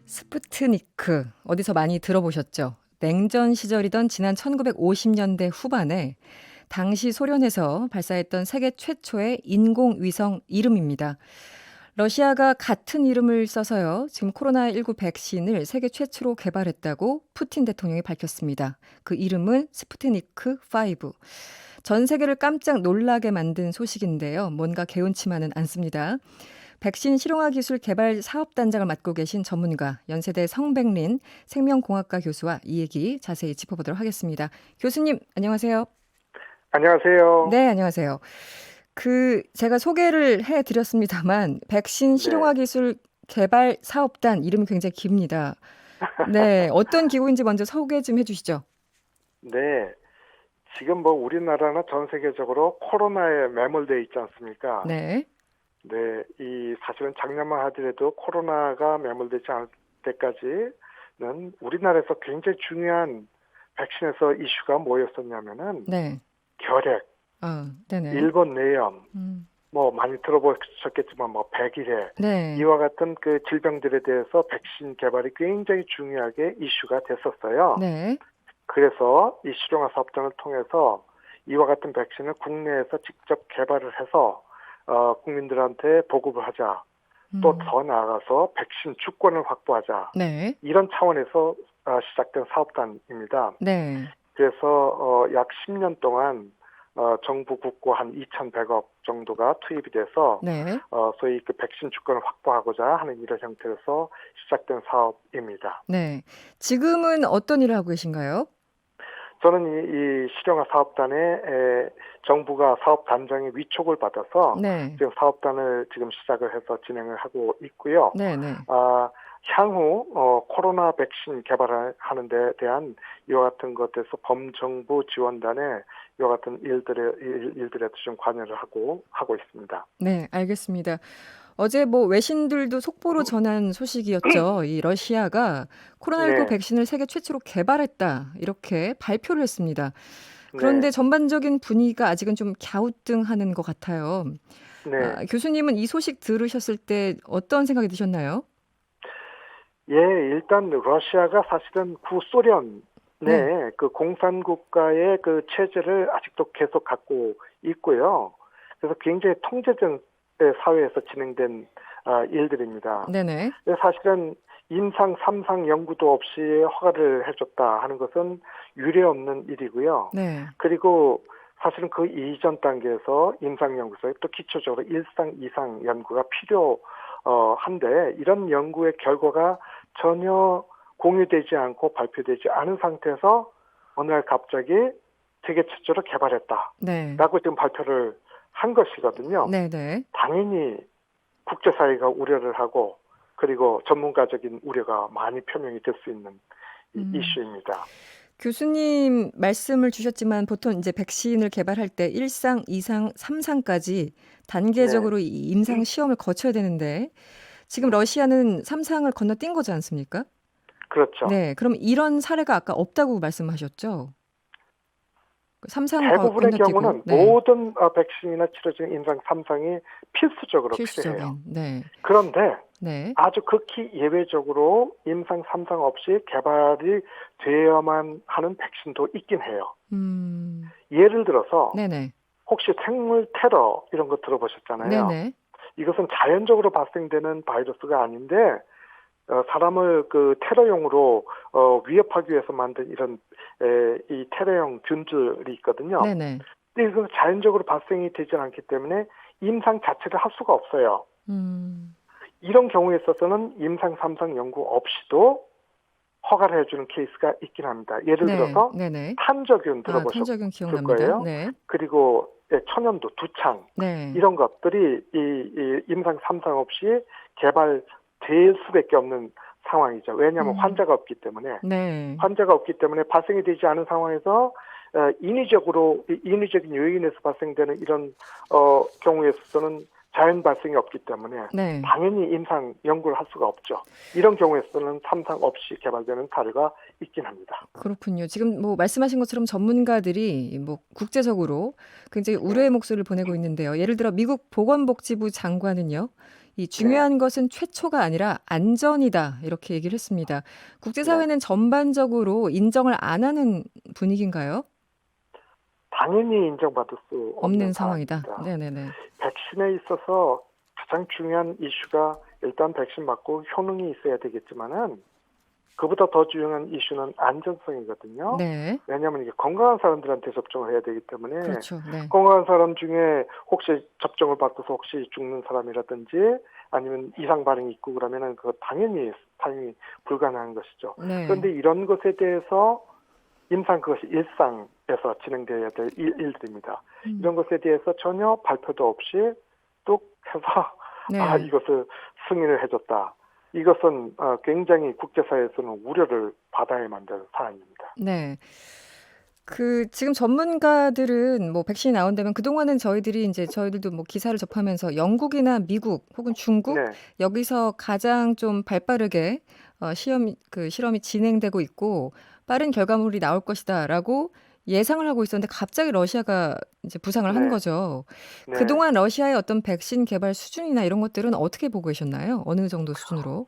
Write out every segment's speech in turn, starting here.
스푸트니크 어디서 많이 들어보셨죠? 냉전 시절이던 지난 1950년대 후반에 당시 소련에서 발사했던 세계 최초의 인공위성 이름입니다. 러시아가 같은 이름을 써서요. 지금 코로나19 백신을 세계 최초로 개발했다고 푸틴 대통령이 밝혔습니다. 그 이름은 스푸트니크 5. 전 세계를 깜짝 놀라게 만든 소식인데요. 뭔가 개운치만은 않습니다. 백신 실용화 기술 개발 사업단장을 맡고 계신 전문가 연세대 성백린 생명공학과 교수와 이 얘기 자세히 짚어보도록 하겠습니다. 교수님 안녕하세요. 안녕하세요. 네, 안녕하세요. 제가 소개를 해드렸습니다만 백신 네. 실용화 기술 개발 사업단 이름이 굉장히 깁니다. 네, 어떤 기구인지 먼저 소개 좀 해주시죠. 네. 지금 우리나라나 전 세계적으로 코로나에 매몰되어 있지 않습니까? 네, 네. 사실은 작년만 하더라도 코로나가 매몰되지 않을 때까지는 우리나라에서 굉장히 중요한 백신에서 이슈가 뭐였었냐면은 네, 결핵, 네네, 일본 뇌염, 음, 많이 들어보셨겠지만 백일해 네, 이와 같은 그 질병들에 대해서 백신 개발이 굉장히 중요하게 이슈가 됐었어요. 네, 그래서 이 실용화 사업장을 통해서 이와 같은 백신을 국내에서 직접 개발을 해서 국민들한테 보급을 하자. 또 음, 더 나아가서 백신 주권을 확보하자. 네, 이런 차원에서 시작된 사업단입니다. 네. 그래서 약 10년 동안 정부 국고 한 2,100억 정도가 투입이 돼서 네. 소위 그 백신 주권을 확보하고자 하는 이런 형태로서 시작된 사업입니다. 네. 지금은 어떤 일을 하고 계신가요? 저는 이 실용화 사업단에 정부가 사업단장의 위촉을 받아서 네. 지금 사업단을 지금 시작을 해서 진행을 하고 있고요. 네네. 향후 코로나 백신 개발하는 데 대한 이와 같은 것에서 범정부 지원단에 이와 같은 일들에도 좀 관여를 하고 있습니다. 네, 알겠습니다. 어제 외신들도 속보로 전한 소식이었죠. 이 러시아가 코로나19 네, 백신을 세계 최초로 개발했다. 이렇게 발표를 했습니다. 그런데 네, 전반적인 분위기가 아직은 좀 갸우뚱하는 것 같아요. 네. 교수님은 이 소식 들으셨을 때 어떤 생각이 드셨나요? 예, 일단 러시아가 사실은 구소련의 네. 그 공산국가의 그 체제를 아직도 계속 갖고 있고요. 그래서 굉장히 통제적 사회에서 진행된 일들입니다. 네네. 그래서 사실은 임상 3상 연구도 없이 허가를 해줬다 하는 것은 유례없는 일이고요. 네. 그리고 사실은 그 이전 단계에서 임상 연구소에 또 기초적으로 1상, 2상 연구가 필요한데 이런 연구의 결과가 전혀 공유되지 않고 발표되지 않은 상태에서 어느 날 갑자기 세계 최초로 네. 개발했다라고 지금 발표를 한 것이거든요. 네네. 당연히 국제사회가 우려를 하고 그리고 전문가적인 우려가 많이 표명이 될 수 있는 음. 이슈입니다. 교수님 말씀을 주셨지만 보통 이제 백신을 개발할 때 1상, 2상, 3상까지 네, 단계적으로 이 임상 시험을 거쳐야 되는데 지금 러시아는 3상을 건너뛴 거지 않습니까? 그렇죠. 네, 그럼 이런 사례가 아까 없다고 말씀하셨죠? 3상 대부분의 건너뛰고, 경우는 네, 모든 백신이나 치료제 임상 3상이 필수적으로 필요해요. 필수적인, 네, 그런데 네, 아주 극히 예외적으로 임상 3상 없이 개발이 되어야만 하는 백신도 있긴 해요. 예를 들어서 네네, 혹시 생물 테러 이런 거 들어보셨잖아요. 네네, 이것은 자연적으로 발생되는 바이러스가 아닌데 사람을 그 테러용으로 위협하기 위해서 만든 이런 이 테러용 균들이 있거든요. 네네, 근데 이건 자연적으로 발생이 되지 않기 때문에 임상 자체를 할 수가 없어요. 음, 이런 경우에 있어서는 임상 3상 연구 없이도 허가를 해주는 케이스가 있긴 합니다. 예를 네, 들어서 네네. 탄저균 아, 들어보셨을 탄저균 기억납니다. 거예요. 네, 그리고 천연두, 두창 네, 이런 것들이 이 임상 3상 없이 개발될 수밖에 없는 상황이죠. 왜냐하면 음, 환자가 없기 때문에 네. 발생이 되지 않은 상황에서 인위적인 요인에서 발생되는 이런 경우에 있어서는 자연 발생이 없기 때문에 네. 당연히 임상 연구를 할 수가 없죠. 이런 경우에서는 3상 없이 개발되는 사례가 있긴 합니다. 그렇군요. 지금 말씀하신 것처럼 전문가들이 국제적으로 굉장히 네, 우려의 목소리를 보내고 있는데요. 예를 들어 미국 보건복지부 장관은요. 이 네. 중요한 것은 최초가 아니라 안전이다. 이렇게 얘기를 했습니다. 네. 국제사회는 전반적으로 인정을 안 하는 분위기인가요? 당연히 인정받을 수 없는 없는 상황이다. 사안입니다. 네네네. 백신에 있어서 가장 중요한 이슈가 일단 백신 맞고 효능이 있어야 되겠지만은 그보다 더 중요한 이슈는 안전성이거든요. 네. 왜냐하면 이게 건강한 사람들한테 접종을 해야 되기 때문에 그렇죠. 네. 건강한 사람 중에 혹시 접종을 받고서 혹시 죽는 사람이라든지 아니면 이상 반응이 있고 그러면은 그거 당연히 사용이 불가능한 것이죠. 네. 그런데 이런 것에 대해서 임상 그것이 일상에서 진행되어야 될 일들입니다. 음. 이런 것에 대해서 전혀 발표도 없이 뚝 해서 네. 이것을 승인을 해줬다. 이것은 굉장히 국제사회에서는 우려를 받아야만 될 사안입니다. 네. 지금 전문가들은 뭐 백신이 나온다면 그동안은 저희들도 뭐 기사를 접하면서 영국이나 미국 혹은 중국 네, 여기서 가장 좀 발빠르게 실험이 진행되고 있고 빠른 결과물이 나올 것이다라고 예상을 하고 있었는데 갑자기 러시아가 이제 부상을 한 네, 거죠. 네. 그동안 러시아의 어떤 백신 개발 수준이나 이런 것들은 어떻게 보고 계셨나요? 어느 정도 수준으로?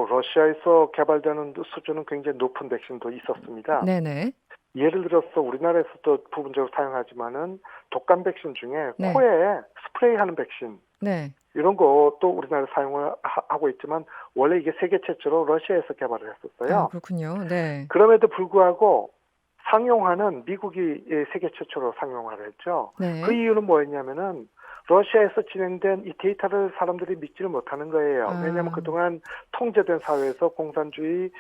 러시아에서 개발되는 수준은 굉장히 높은 백신도 있었습니다. 네네. 예를 들어서 우리나라에서도 부분적으로 사용하지만은 독감 백신 중에 네. 코에 스프레이하는 백신 네. 이런 것도 우리나라 사용을 하고 있지만 원래 이게 세계 최초로 러시아에서 개발을 아, 했었어요. 그렇군요. 네. 그럼에도 불구하고 상용화는 미국이 세계 최초로 상용화를 했죠. 그 네. 이유는 뭐였냐면은 러시아에서 진행된 이 데이터를 사람들이 믿지를 못하는 거예요. 왜냐하면 아, 그동안 통제된 사회에서 공산주의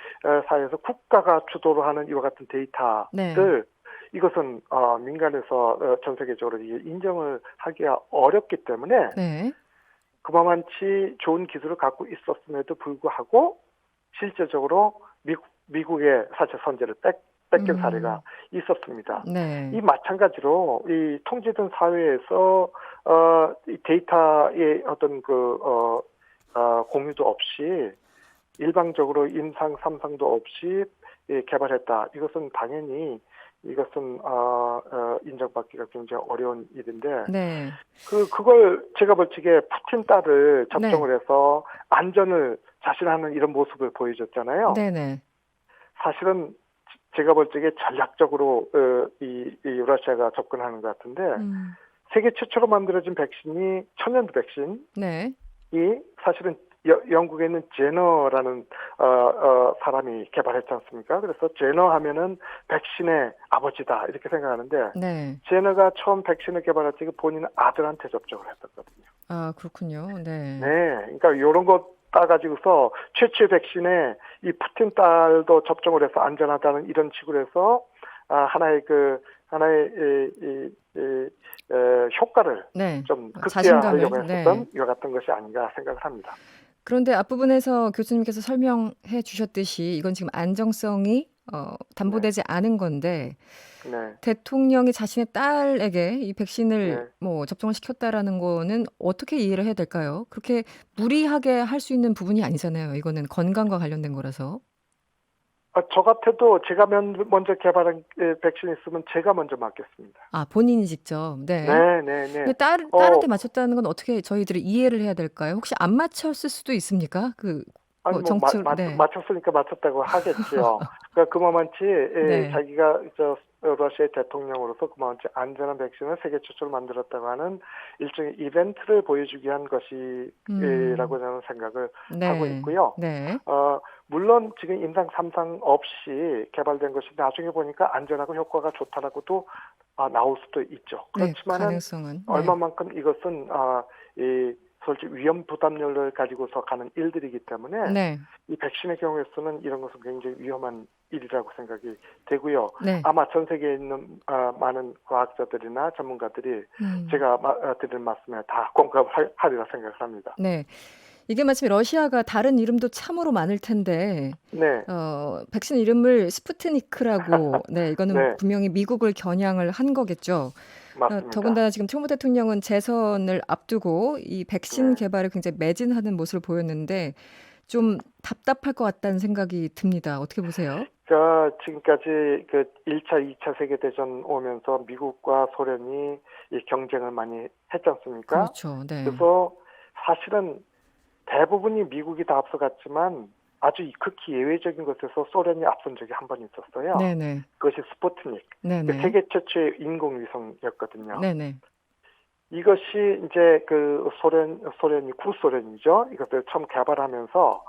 사회에서 국가가 주도로 하는 이와 같은 네. 데이터를 이것은 민간에서 전 세계적으로 인정을 하기가 어렵기 때문에 네. 그만치 좋은 기술을 갖고 있었음에도 불구하고 실제적으로 미국의 사실 선제를 뺏긴 사례가 음, 있었습니다. 이 네. 마찬가지로 이 통제된 사회에서 이 데이터의 어떤 공유도 없이 일방적으로 임상 삼상도 없이 개발했다. 이것은 당연히 이것은 인정받기가 굉장히 어려운 일인데 네. 그걸 제가 볼 적에 푸틴 딸을 네. 접종을 해서 안전을 자신하는 이런 모습을 보여줬잖아요. 네네. 사실은 제가 볼 적에 전략적으로 이 러시아가 접근하는 것 같은데 음, 세계 최초로 만들어진 백신이 천연두 백신이 네. 사실은 영국에 있는 제너라는 사람이 개발했지 않습니까? 그래서 제너 하면은 백신의 아버지다 이렇게 생각하는데 네. 제너가 처음 백신을 개발할 때 본인 아들한테 접종을 했었거든요. 아, 그렇군요. 네, 네. 그러니까 이런 거 따가지고서 최초의 백신에 이 푸틴 딸도 접종을 해서 안전하다는 이런 식으로 해서 하나의 효과를 네. 좀 자신감을, 극대화하려고 네. 했었던 이와 같은 것이 아닌가 생각을 합니다. 그런데 앞부분에서 교수님께서 설명해 주셨듯이 이건 지금 안정성이 네, 담보되지 않은 건데 네, 대통령이 자신의 딸에게 이 백신을 네. 뭐 접종을 시켰다라는 거는 어떻게 이해를 해야 될까요? 그렇게 무리하게 할 수 있는 부분이 아니잖아요. 이거는 건강과 관련된 거라서. 저 같아도 제가 먼저 개발한 백신이 있으면 제가 먼저 맞겠습니다. 아, 본인이 직접. 네. 네, 네, 네. 근데 딸한테 맞췄다는 건 어떻게 저희들이 이해를 해야 될까요? 혹시 안 맞췄을 수도 있습니까? 아니 뭐 뭐 네. 맞췄으니까 맞췄다고 하겠지요. 그러니까 그만치 네. 자기가 러시아의 대통령으로서 그만치 안전한 백신을 세계 최초로 만들었다고 하는 일종의 이벤트를 보여주기 위한 것이라고 음. 저는 생각을 하고 네. 있고요. 네. 물론 지금 임상 3상 없이 개발된 것이 나중에 보니까 안전하고 효과가 좋다라고도 나올 수도 있죠. 네. 그렇지만은 가능성은. 네. 얼마만큼 이것은 이 솔직히 위험 부담률을 가지고서 가는 일들이기 때문에 네. 이 백신의 경우에서는 이런 것은 굉장히 위험한 일이라고 생각이 되고요. 네. 아마 전 세계에 있는 많은 과학자들이나 전문가들이 음. 제가 드린 말씀에 다 공감하리라 생각을 합니다. 네. 이게 마침 러시아가 다른 이름도 참으로 많을 텐데 네, 백신 이름을 스푸트니크라고 네, 이거는 네, 분명히 미국을 겨냥을 한 거겠죠. 맞습니다. 더군다나 지금 트럼프 대통령은 재선을 앞두고 이 백신 네. 개발에 굉장히 매진하는 모습을 보였는데 좀 답답할 것 같다는 생각이 듭니다. 어떻게 보세요? 그러니까 지금까지 그 1차, 2차 세계대전 오면서 미국과 소련이 이 경쟁을 많이 했지 않습니까? 그렇죠. 네. 그래서 사실은 대부분이 미국이 다 앞서갔지만 아주 극히 예외적인 것에서 소련이 앞선 적이 한 번 있었어요. 네네. 그것이 스푸트닉. 네네. 세계 최초의 인공위성이었거든요. 네네. 이것이 이제 그 소련이 구소련이죠. 이것을 처음 개발하면서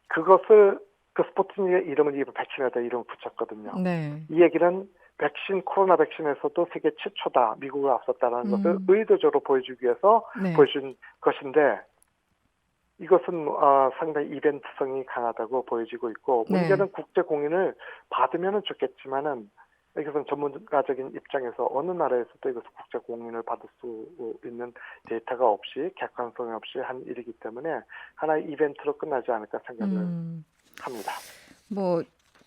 그것을 그 스푸트닉의 이름을 백신에다 이름을 붙였거든요. 네. 이 얘기는 코로나 백신에서도 세계 최초다, 미국을 앞섰다는 것을 의도적으로 보여주기 위해서 네. 보여준 것인데 이것은 상당히 이벤트성이 강하다고 보여지고 있고 네. 문제는 국제 공인을 받으면 좋겠지만은 이것은 전문가적인 입장에서 어느 나라에서도 이것을 국제 공인을 받을 수 있는 데이터가 없이 객관성이 없이 한 일이기 때문에 하나의 이벤트로 끝나지 않을까 생각을 합니다. 뭐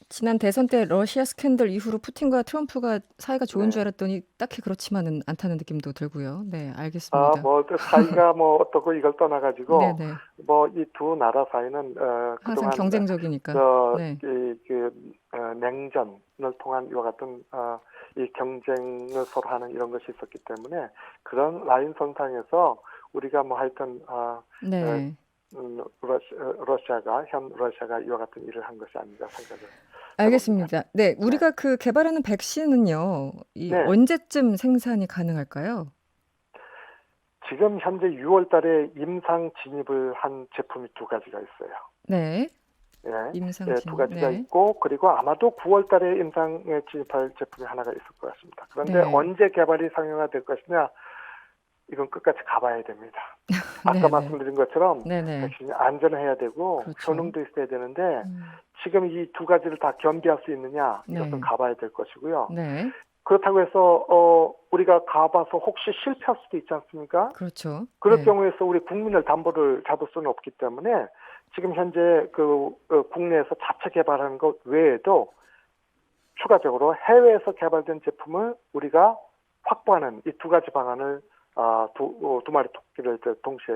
지난 대선 때 러시아 스캔들 이후로 푸틴과 트럼프가 사이가 좋은 줄 알았더니 딱히 그렇지만은 않다는 느낌도 들고요. 네, 알겠습니다. 사이가 어떻고 이걸 떠나가지고 네네. 이 두 나라 사이는 항상 그동안 경쟁적이니까. 네. 냉전을 통한 이와 같은 이 경쟁을 서로 하는 이런 것이 있었기 때문에 그런 라인 선상에서 우리가 하여튼 네. 현 러시아가 이와 같은 일을 한 것이 아닌가 생각을 알겠습니다. 네, 우리가 그 개발하는 백신은요, 네. 언제쯤 생산이 가능할까요? 지금 현재 6월 달에 임상 진입을 한 제품이 두 가지가 있어요. 네. 임상 진입. 두 가지가 있고 그리고 아마도 9월 달에 임상에 진입할 제품이 하나가 있을 것 같습니다. 그런데 언제 개발이 상용화될 것이냐 이건 끝까지 가봐야 됩니다. 아까 말씀드린 것처럼 백신이 안전해야 되고 효능도 있어야 되는데 지금 이 두 가지를 다 겸비할 수 있느냐 이것은 가봐야 될 것이고요. 그렇다고 해서 우리가 가봐서 혹시 실패할 수도 있지 않습니까? 그렇죠. 그럴 경우에서 우리 국민을 담보를 잡을 수는 없기 때문에 지금 현재 국내에서 자체 개발하는 것 외에도 추가적으로 해외에서 개발된 제품을 우리가 확보하는 이 두 가지 방안을 두 마리 토끼를 동시에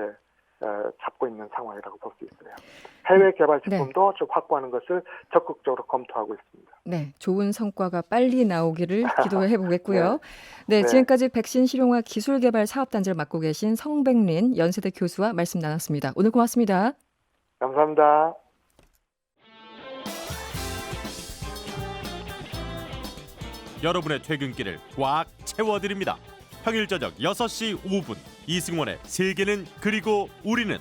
잡고 있는 상황이라고 볼 수 있어요. 해외 개발 제품도 좀 확보하는 것을 적극적으로 검토하고 있습니다. 네, 좋은 성과가 빨리 나오기를 기도해 보겠고요. 네, 지금까지 백신 실용화 기술 개발 사업단지를 맡고 계신 성백린 연세대 교수와 말씀 나눴습니다. 오늘 고맙습니다. 감사합니다. 여러분의 퇴근길을 꽉 채워드립니다. 평일 저녁 6시 5분 이승원의 세계는 그리고 우리는